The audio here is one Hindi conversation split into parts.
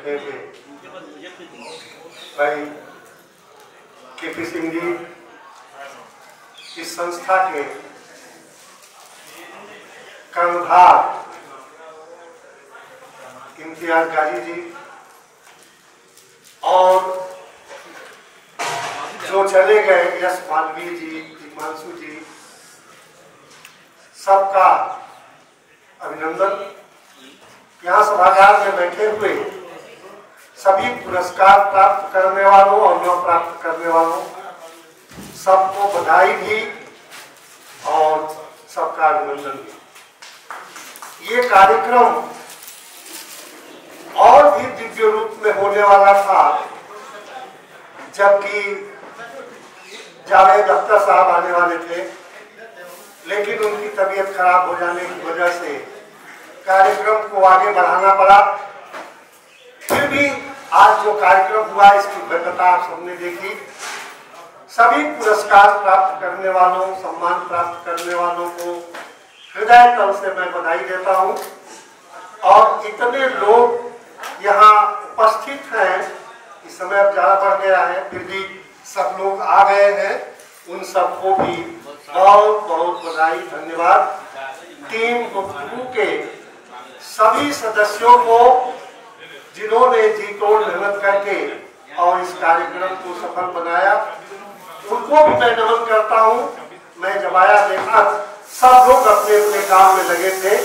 बैठे थे भाई केपी सिंह जी इस संस्था के कर्णधार इम्तियाज गाजी जी और जो चले गए यश मालवीय जी, हिमांशु जी, सबका अभिनंदन। यहाँ सभागार में बैठे हुए सभी पुरस्कार प्राप्त करने वालों और न प्राप्त करने वालों सबको बधाई भी और सबका अभिनंदन भी। ये कार्यक्रम और भी दिव्य रूप में होने वाला था, जबकि जावेद अख्तर साहब आने वाले थे, लेकिन उनकी तबीयत खराब हो जाने की वजह से कार्यक्रम को आगे बढ़ाना पड़ा। फिर भी आज जो कार्यक्रम हुआ इसकी भव्यता आप सबने देखी। सभी पुरस्कार प्राप्त करने वालों, सम्मान प्राप्त करने वालों को हृदय तल से मैं बधाई देता हूं। और इतने लोग यहाँ उपस्थित हैं, इस समय अब ज़्यादा बढ़ गया है, फिर भी सब लोग आ गए हैं, उन सबको भी बहुत बहुत बधाई, धन्यवाद। टीम गुफ्तगू के सभी सदस्यों को जिन्होंने जी तोड़ मेहनत करके और इस कार्यक्रम को सफल बनाया, उनको भी मैं नमन करता हूँ। मैं जब आया देखा सब लोग अपने अपने काम में लगे थे,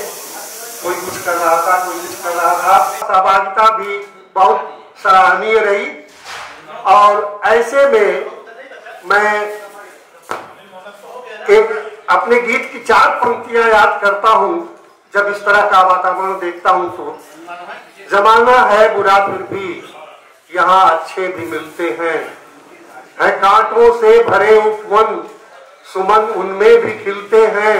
कोई कुछ कर रहा था, कोई कुछ कर रहा था। सहभागिता भी बहुत सराहनीय रही। और ऐसे में मैं एक अपने गीत की 4 पंक्तियां याद करता हूं। जब इस तरह का वातावरण देखता हूं तो जमाना है बुरा फिर भी यहाँ अच्छे भी मिलते हैं, है कांटों से भरे उपवन सुमन उनमें भी खिलते हैं,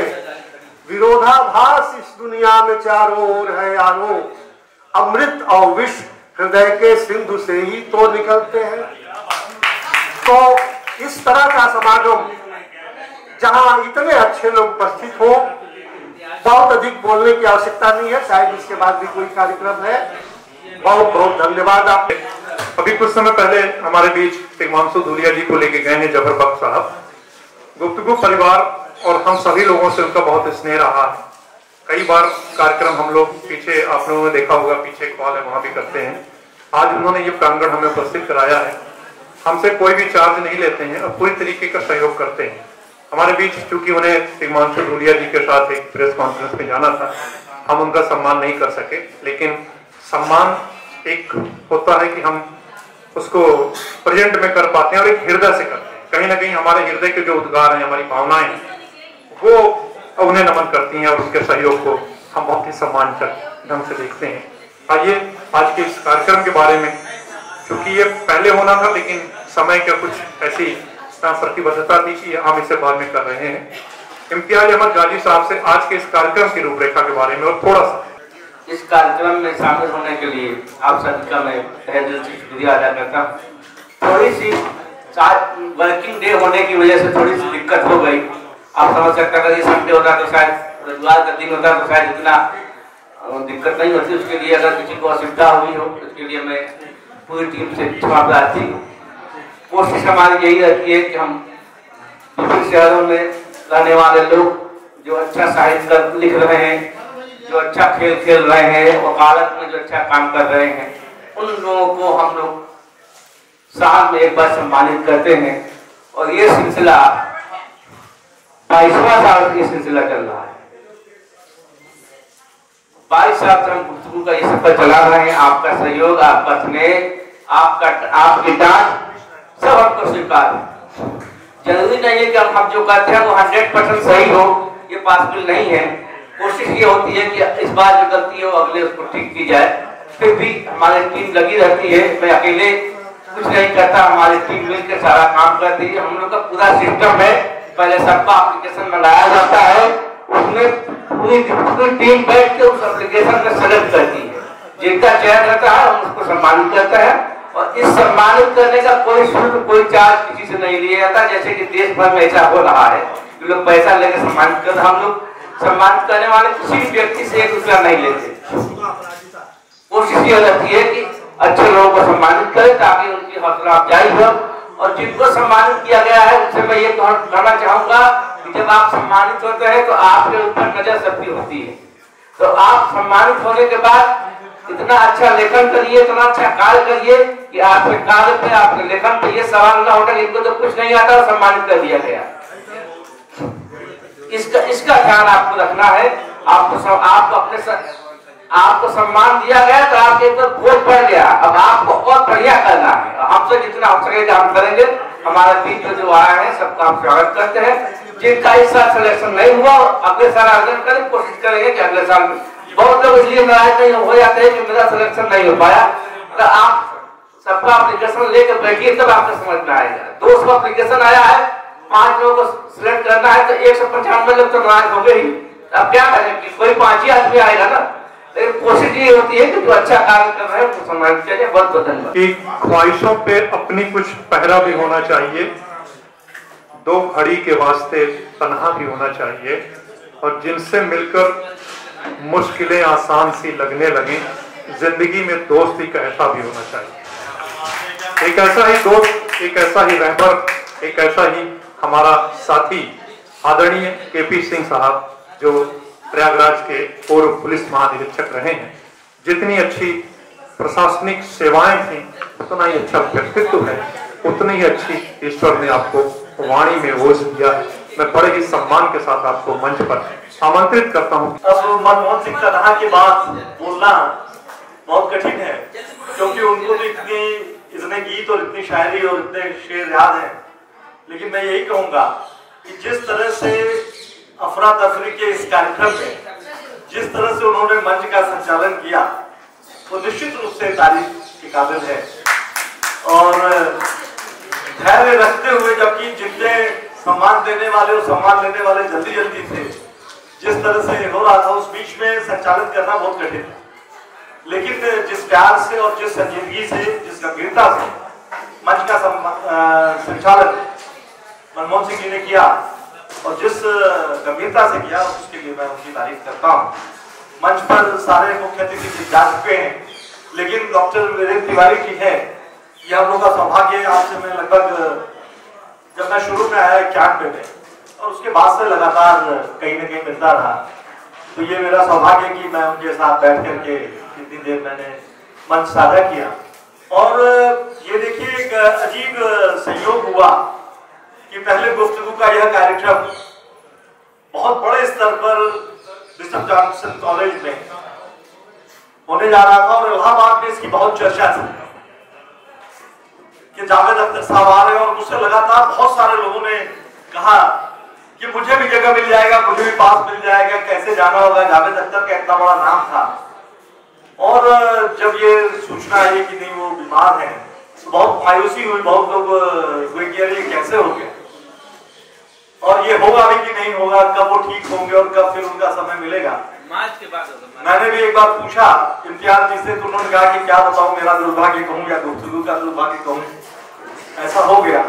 विरोधाभास इस दुनिया में चारों ओर है यारों, अमृत और विष हृदय के सिंधु से ही तो निकलते हैं। तो इस तरह का समागम जहां इतने अच्छे लोग उपस्थित हो, बहुत अधिक बोलने की आवश्यकता नहीं है, शायद इसके बाद भी कोई कार्यक्रम है। बहुत बहुत धन्यवाद। आप अभी कुछ समय पहले हमारे बीच हिमांशु धूलिया जी को लेके गए हैं जफर बख्श साहब। गुफ्तगू परिवार और हम सभी लोगों से उनका बहुत स्नेह रहा है। कई बार कार्यक्रम हम लोग पीछे, आप लोगों ने देखा होगा, पीछे एक हॉल है वहां भी करते हैं। आज उन्होंने ये प्रांगण हमें उपस्थित कराया है। हमसे कोई भी चार्ज नहीं लेते हैं और पूरी तरीके का सहयोग करते हैं। हमारे बीच चूंकि उन्हें हिमांशु धूलिया जी के साथ एक प्रेस कॉन्फ्रेंस में जाना था, हम उनका सम्मान नहीं कर सके, लेकिन सम्मान एक होता है कि हम उसको प्रेजेंट में कर पाते हैं और एक हृदय से करते हैं। कहीं ना कहीं हमारे हृदय के जो उद्गार हैं, हमारी भावनाएं हैं, वो उन्हें नमन करती हैं और उनके सहयोग को हम बहुत ही सम्मान कर ढंग से देखते हैं। आइए आज के इस कार्यक्रम के बारे में, क्योंकि ये पहले होना था लेकिन समय का कुछ ऐसी प्रतिबद्धता थी कि हम इसे बाद में कर रहे हैं। इम्तियाज अहमद गाजी साहब से आज के इस कार्यक्रम की रूपरेखा के बारे में और थोड़ा सा। इस कार्यक्रम में शामिल होने के लिए आप सभी का मैं तहे दिल से शुक्रिया अदा करता हूँ। थोड़ी सी वर्किंग डे होने की वजह से थोड़ी सी दिक्कत हो गई। आप समझ सकते हैं, अगर ये संडे होता तो शायद रविवार का दिन होता तो शायद इतना दिक्कत नहीं होती। उसके लिए अगर किसी को असुविधा हुई हो, उसके लिए मैं पूरी टीम से क्षमा प्रार्थी। कोशिश हमारी यही रहती है कि हम विभिन्न शहरों में रहने वाले लोग जो अच्छा साहित्य लिख रहे हैं, जो अच्छा खेल खेल रहे हैं, वकालत में जो अच्छा काम कर रहे हैं, उन लोगों को हम लोग साल में एक बार सम्मानित करते हैं। और ये सिलसिला 22वां साल ये सिलसिला चल रहा है। 22 साल से हम गुफ्तगू का ये सफर चला रहे हैं। आपका सहयोग, आपका स्नेह, आपकी डांट सब हमको स्वीकार है। जरूरी नहीं है कि हम जो कहते हैं वो 100% सही हो, ये पॉसिबल नहीं है। कोशिश ये होती है कि इस बार जो गलती हो अगले उसको ठीक की जाए। फिर भी हमारी टीम लगी रहती है, मैं अकेले कुछ नहीं करता, हमारी टीम मिलकर सारा काम करती है। हम लोग का पूरा सिस्टम है, पहले सबका एप्लीकेशन मंगाया जाता है, उसमें पूरी टीम बैठ के उस एप्लीकेशन में सेलेक्ट करती है। जिनका चयन रहता है हम उसको सम्मानित करते हैं। और इस सम्मानित करने का कोई शुल्क, कोई चार्ज किसी से नहीं लिया जाता। जैसे कि देश भर में ऐसा हो रहा है कि लोग पैसा लेकर सम्मानित करते, हम लोग सम्मानित करने वाले किसी व्यक्ति से 1 रुपया नहीं लेते। कोशिश ये रहती है कि अच्छे लोगों को सम्मानित करें ताकि उनकी हौसला अफजाई हो। और जिनको सम्मानित किया गया है उनसे मैं ये कहना चाहूंगा कि जब आप सम्मानित होते हैं तो आपके ऊपर नजर शक्ति होती है। तो आप सम्मानित होने के बाद इतना अच्छा लेखन करिए, इतना अच्छा कार्य करिए कि आपके कार्य पे, आपके लेखन पे ये सवाल ना उठे इनको तो कुछ नहीं आता, सम्मानित कर दिया गया। इसका ध्यान आपको रखना है। आपको सम्मान दिया गया तो आपके ऊपर बोझ बढ़ गया, अब आपको और बढ़िया करना है। हमसे जितना हो सकेगा हम करेंगे। हमारे बीच में जो आया है सबका हम स्वागत करते हैं। जिनका इस साल सिलेक्शन नहीं हुआ अगले साल आवेदन करें, कोशिश करेंगे कि अगले साल में। बहुत लोग इसलिए नाराज नहीं हो जाते हैं कि मेरा सिलेक्शन नहीं हो पाया। अगर आप सबका एप्लीकेशन लेकर बैठिए तब आपको समझ में आएगा। 200 एप्लीकेशन आया है, 5 लोगों को सिलेक्ट करना है तो 195 लोग तो नाराज हो गए ही। अब क्या करें कि कोई 5 ही आदमी आएगा ना। कोशिश ये होती है कि जो अच्छा कार्य कर रहे हैं उसको सम्मानित किया जाए। बहुत बहुत धन्यवाद। कि ख्वाहिशों पे अपनी कुछ पहरा भी होना चाहिए, 2 घड़ी के वास्ते तन्हा भी होना चाहिए, और जिनसे मिलकर मुश्किलें आसान सी लगने लगी, जिंदगी में दोस्त ही ऐसा भी होना चाहिए। एक ऐसा ही दोस्त, एक ऐसा ही रहबर, एक ऐसा ही हमारा साथी आदरणीय केपी सिंह साहब जो प्रयागराज के पूर्व पुलिस महानिरीक्षक रहे हैं। जितनी अच्छी प्रशासनिक सेवाएं थी उतना ही अच्छा व्यक्तित्व है, उतनी ही अच्छी ईश्वर ने आपको वाणी में ओज दिया। मैं बड़े ही सम्मान के साथ आपको मंच पर आमंत्रित करता हूं। अब मनमोहन सिंह तनहा की बात बोलना बहुत कठिन है, क्योंकि उनको तो इतने गीत और इतनी शायरी और इतने शेर याद हैं। लेकिन मैं यही कहूंगा कि जिस तरह से अफरा तफरी के इस कार्यक्रम में जिस तरह से उन्होंने मंच का संचालन किया वो निश्चित रूप से तारीफ के काबिल है। और धैर्य रखते हुए, जबकि जितने सम्मान देने वाले और सम्मान लेने वाले जल्दी जल्दी थे, जिस तरह से हो रहा था उस बीच में संचालन करना बहुत कठिन है। लेकिन जिस प्यार से और जिस संजीदगी से, जिस गंभीरता से मंच का संचालन मनमोहन सिंह जी ने किया और जिस गंभीरता से किया, उसके लिए मैं उनकी तारीफ करता हूँ। मंच पर सारे मुख्य अतिथि जा चुके हैं, लेकिन डॉक्टर वीरेंद्र तिवारी जी है, ये हम लोग का सौभाग्य। आपसे मैं लगभग जब मैं शुरू में आया 91 में और उसके बाद से लगातार कहीं न कहीं मिलता रहा, तो ये मेरा सौभाग्य कि मैं उनके साथ बैठ करके इतनी देर मैंने मंच साझा किया। और ये देखिए एक अजीब संयोग हुआ कि पहले गुफ्तगू का यह कार्यक्रम बहुत बड़े स्तर पर बिशप जॉनसन कॉलेज में होने जा रहा था और इलाहाबाद में इसकी बहुत चर्चा थी कि जावेद अख्तर साहब आ रहे हैं। और मुझसे लगातार बहुत सारे लोगों ने कहा कि मुझे भी जगह मिल जाएगा, मुझे भी पास मिल जाएगा, कैसे जाना होगा। जावेद अख्तर का इतना बड़ा नाम था। और जब ये सूचना आई कि नहीं वो बीमार है तो बहुत मायूसी हुई, बहुत लोग हुए कि अरे कैसे हो गया और ये होगा भी कि नहीं होगा, कब वो ठीक होंगे और कब फिर उनका समय मिलेगा। मार्च के बाद होगा। मैंने भी एक बार पूछा इम्तियाज जी से, तो उन्होंने कहा कि क्या बताऊं, मेरा दुर्भाग्य कहूं या गुफ्तगू का दुर्भाग्य कहूं, ऐसा हो गया।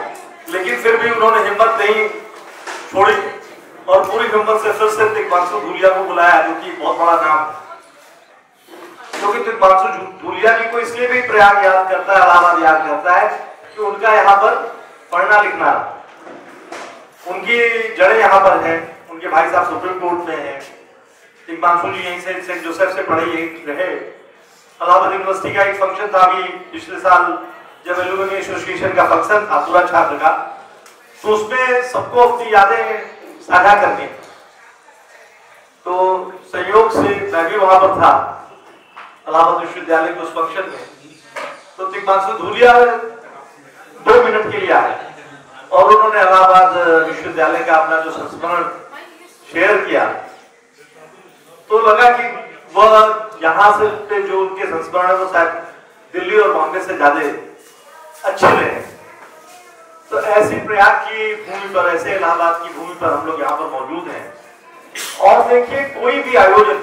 लेकिन फिर भी उन्होंने हिम्मत नहीं छोड़ी और पूरी हिम्मत से फिर से तिग्मांशु धूलिया को बुलाया, जो कि बहुत बड़ा नाम है। क्योंकि तिग्मांशु धूलिया जी को इसलिए भी प्रयाग याद करता है, इलाहाबाद याद करता है कि उनका यहाँ पर पढ़ना लिखना, उनकी जड़ें यहाँ पर हैं। उनके भाई साहब सुप्रीम कोर्ट में हैं। तिग्मांशु जी यहीं से सेंट जोसेफ से पढ़े, यहीं रहे। इलाहाबाद यूनिवर्सिटी का एक फंक्शन था अभी पिछले साल, जब एलुमनी एसोसिएशन का फंक्शन था पूरा छात्र का, तो उसमें सबको अपनी यादें साझा करनी। तो संयोग से मैं भी वहां पर था इलाहाबाद विश्वविद्यालय के उस फंक्शन में। तो तिग्मांशु धूलिया 2 मिनट के लिए आए और उन्होंने इलाहाबाद विश्वविद्यालय का अपना जो संस्मरण शेयर किया, तो लगा कि वह यहाँ से जो उनके संस्मरण है वो शायद दिल्ली और बॉम्बे से ज्यादा अच्छे रहे। तो ऐसी प्रयाग की भूमि पर, ऐसे इलाहाबाद की भूमि पर हम लोग यहाँ पर मौजूद हैं। और देखिए, कोई भी आयोजन,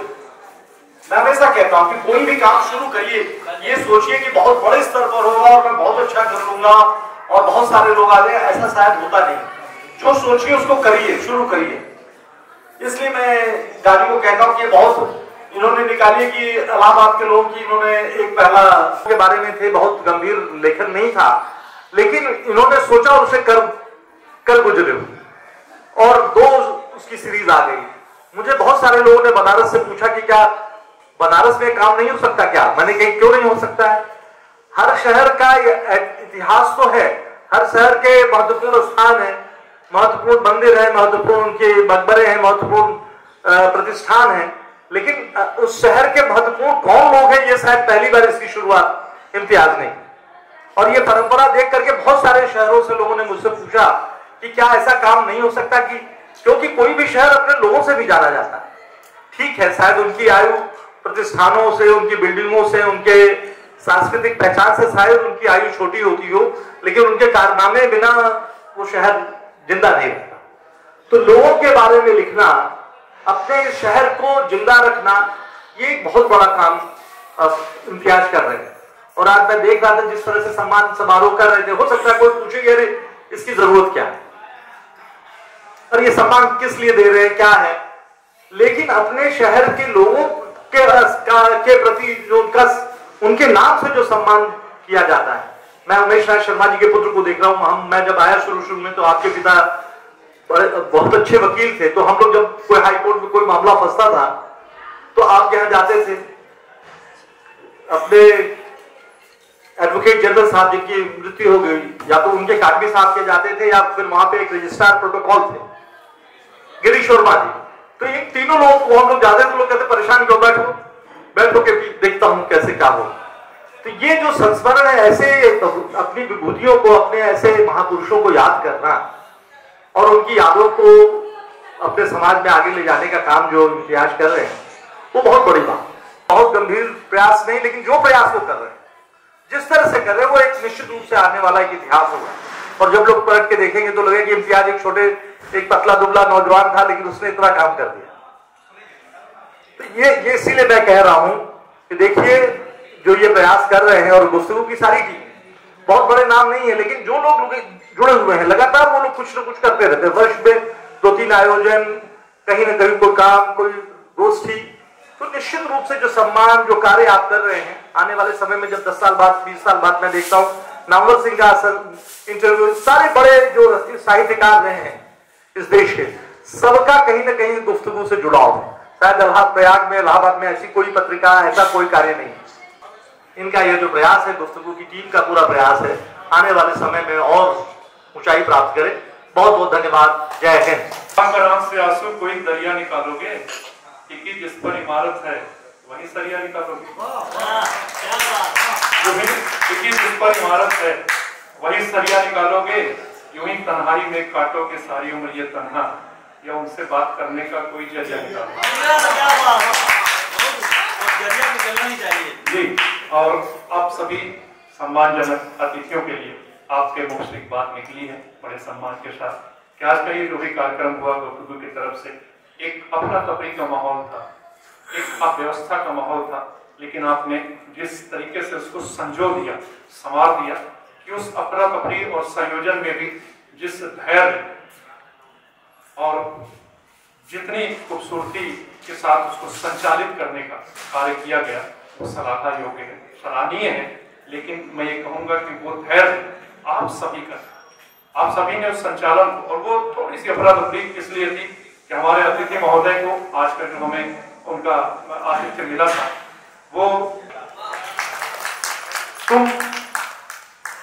मैं हमेशा कहता हूँ कि कोई भी काम शुरू करिए, ये सोचिए कि बहुत बड़े स्तर पर होगा और मैं बहुत अच्छा कर लूंगा और बहुत सारे लोग आ जाए, ऐसा शायद होता नहीं। जो सोचिए उसको करिए, शुरू करिए। इसलिए मैं गाजी को कहता हूँ कि बहुत इन्होंने निकाली कि इलाहाबाद के लोगों की इन्होंने एक पहला के बारे में थे, बहुत गंभीर लेखन नहीं था, लेकिन इन्होंने सोचा और उसे कर गुजरे और 2 उसकी सीरीज आ गई। मुझे बहुत सारे लोगों ने बनारस से पूछा कि क्या बनारस में काम नहीं हो सकता क्या? मैंने कहा क्यों नहीं हो सकता है। हर शहर का इतिहास तो है, हर शहर के महत्वपूर्ण स्थान है, महत्वपूर्ण मंदिर है, महत्वपूर्ण उनके मकबरे हैं, महत्वपूर्ण प्रतिष्ठान है, लेकिन उस शहर के महत्वपूर्ण कौन लोग हैं ये शायद पहली बार इसकी शुरुआत इम्तियाज ने। और ये परंपरा देख करके बहुत सारे शहरों से लोगों ने मुझसे पूछा कि क्या ऐसा काम नहीं हो सकता कि, क्योंकि कोई भी शहर अपने लोगों से भी जाना जाता है। ठीक है, शायद उनकी आयु प्रतिष्ठानों से, उनकी बिल्डिंगों से, उनके सांस्कृतिक पहचान से शायद उनकी आयु छोटी होती हो, लेकिन उनके कारनामे बिना वो शहर जिंदा नहीं रहता। तो लोगों के बारे में लिखना, अपने शहर को जिंदा रखना, ये एक बहुत बड़ा काम इम्तियाज कर रहे हैं। और आज मैं देख रहा था जिस तरह से सम्मान समारोह कर रहे थे, हो सकता है कोई पूछेगा अरे इसकी जरूरत क्या है और ये सम्मान किस लिए दे रहे हैं, क्या है, लेकिन अपने शहर के लोगों के प्रति जो उनके नाम से जो सम्मान किया जाता है। मैं उमेश राज शर्मा जी के पुत्र को देख रहा हूं। मैं जब आया शुरू में तो आपके पिता बहुत अच्छे वकील थे, तो हम लोग जब कोई हाई कोर्ट में कोई मामला फंसता था तो आप यहाँ जाते थे, अपने एडवोकेट जनरल साहब जिनकी मृत्यु हो गई, या तो उनके कागजी साहब के जाते थे या फिर वहां पे एक रजिस्ट्रार प्रोटोकॉल थे गिरीश वर्मा जी। तो ये तीनों लोग को हम लोग जाते थे, लोग कहते परेशान क्यों, बैठो के देखता हूं कैसे क्या हो। तो ये जो संस्मरण है, ऐसे अपनी विभूतियों को, अपने ऐसे महापुरुषों को याद करना और उनकी यादों को अपने समाज में आगे ले जाने का काम जो इम्तियाज कर रहे हैं, वो बहुत बड़ी बात, बहुत गंभीर प्रयास नहीं, लेकिन जो प्रयास वो कर रहे हैं, जिस तरह से कर रहे हैं, वो एक निश्चित रूप से आने वाला एक इतिहास होगा। और जब लोग पलट के देखेंगे तो लगेगा कि इम्तियाज एक पतला दुबला नौजवान था, लेकिन उसने इतना काम कर दिया। तो ये इसीलिए मैं कह रहा हूं कि देखिए जो ये प्रयास कर रहे हैं, और गुफ्तगू की सारी टीम, बहुत बड़े नाम नहीं है, लेकिन जो लोग जुड़े हुए हैं लगातार, वो लोग कुछ ना कुछ करते रहते हैं। वर्ष में 2-3 आयोजन, कहीं ना कहीं कोई काम, कोई गोष्ठी। तो निश्चित रूप से जो सम्मान, जो कार्य आप कर रहे हैं, आने वाले समय में जब 10 साल बाद, 20 साल बाद मैं देखता हूं नामवर सिंह का इंटरव्यू, सारे बड़े जो साहित्यकार रहे हैं इस देश के, सबका कहीं ना कहीं गुफ्तगू से जुड़ाव है। शायद इलाहाबाद में ऐसी कोई पत्रिका, ऐसा कोई कार्य नहीं है। इनका यह जो प्रयास है, गुफ्तगू की टीम का पूरा प्रयास है, आने वाले समय में और ऊंचाई प्राप्त करे। बहुत बहुत धन्यवाद। जय हिंद। आंख से आंसू कोई दरिया निकालोगे, क्योंकि जिस पर इमारत है वही सरिया निकालोगे। क्योंकि जिस पर इमारत है वही सरिया निकालोगे। यूं ही तन्हाई में काटोगे सारी उम्र ये तन्हा, या उनसे बात करने का कोई जरिया निकालो जी। और आप सभी सम्मानजनक अतिथियों के लिए आपके मुख से एक बात निकली है बड़े सम्मान के साथ कि आज का ये जो भी कार्यक्रम हुआ गुफ्तगू की तरफ से, एक अपना तफरी का माहौल था, एक अव्यवस्था का माहौल था, लेकिन आपने जिस तरीके से उसको संजो दिया, संवार दिया कि उस अपना तफरी और संयोजन में भी जिस धैर्य और जितनी खूबसूरती के साथ उसको संचालित करने का कार्य किया गया, वो सराहना योग्य है, सराहनीय है। लेकिन मैं ये कहूंगा कि वो धैर्य आप सभी का, आप सभी ने उस संचालन, और वो थोड़ी सी अफरा तफरी इसलिए थी कि हमारे अतिथि महोदय को आज का जो हमें उनका आतिथ्य मिला था, वो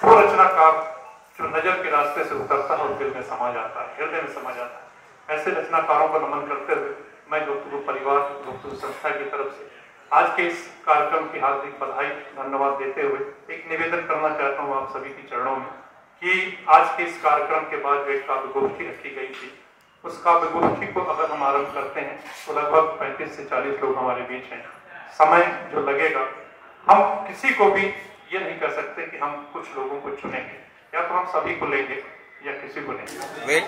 रचनाकार जो नजर के रास्ते से उतरता है और दिल में समा जाता है, हृदय में समा जाता है, ऐसे रचनाकारों को नमन करते हुए मैं गुफ्तगू परिवार, गुफ्तगू संस्था की तरफ से आज के इस कार्यक्रम की हार्दिक बधाई, धन्यवाद देते हुए एक निवेदन करना चाहता हूँ आप सभी के चरणों में कि आज के इस कार्यक्रम के बाद जो एक काव्य गोष्ठी रखी गई थी, उस काव्य गोष्ठी को अगर हम आरंभ करते हैं तो लगभग 35 से 40 लोग हमारे बीच हैं। समय जो लगेगा, हम किसी को भी ये नहीं कर सकते कि हम कुछ लोगों को चुनेंगे, या तो हम सभी को लेंगे या किसी को नहीं।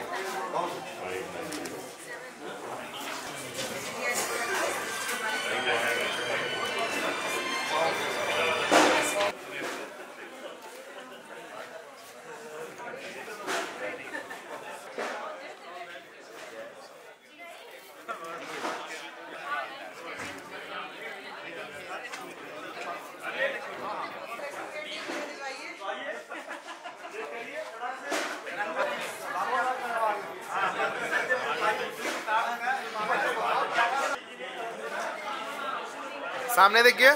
सामने देखिए।